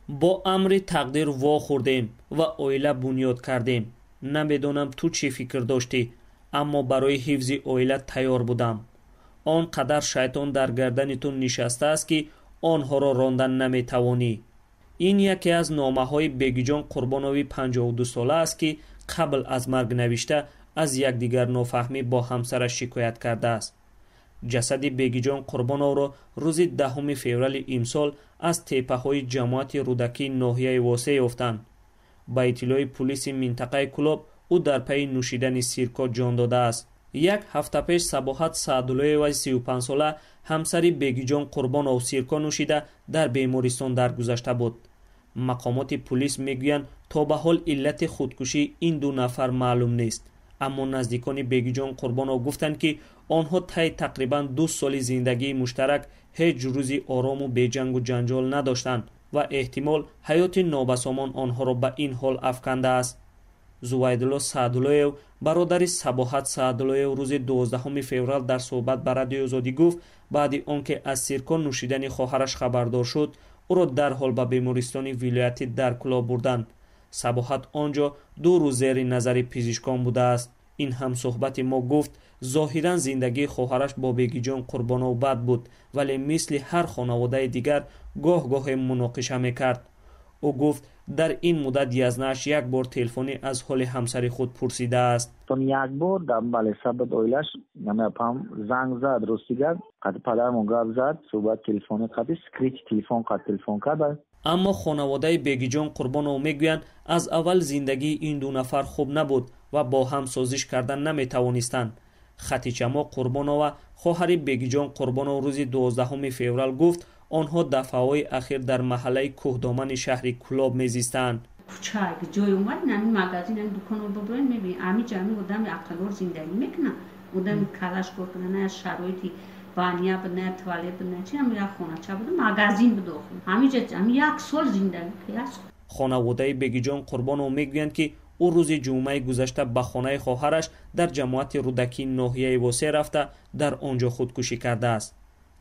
با امر تقدیر وا خوردیم و oila بنیاد کردیم. نمیدونم تو چی فکر داشتی، اما برای حفظ oila تیار بودم. آن قدر شیطان در گردنتون نشسته است که آنها را راندن نمیتوانی. این یکی از نامه‌های بیگیجان قربانوی 52 ساله است که قبل از مرگ نوشته از یک دیگر نافهمی با همسرش شکایت کرده است. جسد بیگیجان قربانو را روز 10 فوریه امسال از تپه‌های جماعت رودکی ناحیه واسه یافتند. با اطلاع پلیس منطقه کلوب او در پی نوشیدن سیرکا جان داده است. یک هفته پیش صباحت سعدالله و 35 ساله همسر بیگیجان قربانو سیرکا نوشیده در بیمارستان درگذشته بود. مقامات پلیس میگویند تا به حال علت خودکشی این دو نفر معلوم نیست، اما نزدیکان بیگیجان قربانو گفتند که آنها طی تقریبا 2 سال زندگی مشترک هیچ روزی آرام و بی جنگ و جنجال نداشتند و احتمال حیات نابسامان آنها را به این حال افکنده است. زویدالله سعدالله برادر صباحت سعدالله روز 12 فوریه در صحبت با رادیو آزادی گفت بعد آنکه از سیرکا نوشیدن خواهرش خبردار شد او را در حال به بیمارستان ولایتی در کلا بردند. صباحت آنجا 2 روز زیر نظر پزشکان بوده است. این هم صحبت ما گفت ظاهرا زندگی خواهرش با بیگیجان قربانو بد بود، ولی مثل هر خانواده دیگر گاه گاه مناقشه میکرد. او گفت در این مدت یزنش یک بار تلفنی از حال همسر خود پرسیده است. تون یک بار در بله سبب اویلش نمی‌پام زنگ زد روستیگر قد پدرمون گپ زد صحبت تلفنی قدی سکریچ تلفن قد تلفن کرد. اما خانواده بیگیجان قربانو میگویند از اول زندگی این دو نفر خوب نبود و با هم سازش کردن نمیتوانستند. خطیچما قربانو و خواهر بیگیجان قربانو روز 12 فوریه گفت آنها دفعه‌های اخیر در محله کوهدامن شهر کلاب میزیستند. کوچه جای اومد نمی مغازین این دکان رو ببرین میبینی امی جمعی آدم عقلور زندگی میکنه، آدم کلاش کنه نه شرایطی بانیا بنه توالت بنه چی هم یا خونه چه بود مغازین بدو همینجا هم یک سال زندگی کیاس. خانواده بیگیجان قربانو میگویند که او روز جمعه گذشته به خانه خواهرش در جماعت رودکی ناحیه واسه رفته در آنجا خودکشی کرده است.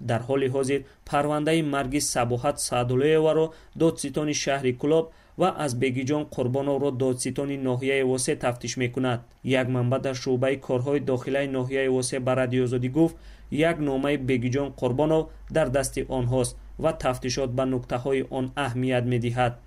در حال حاضر پرونده مرگ صباحت سعدالله و را دادستان شهر کلاب و از بیگیجان قربانو را دادستان ناحیه واسه تفتیش میکند. یک منبع در شعبه کارهای داخلی ناحیه واسه به رادیو آزادی گفت یک نامه بیگیجان قربانو در دست آنهاست و تفتیشات به نکته های آن اهمیت میدهد.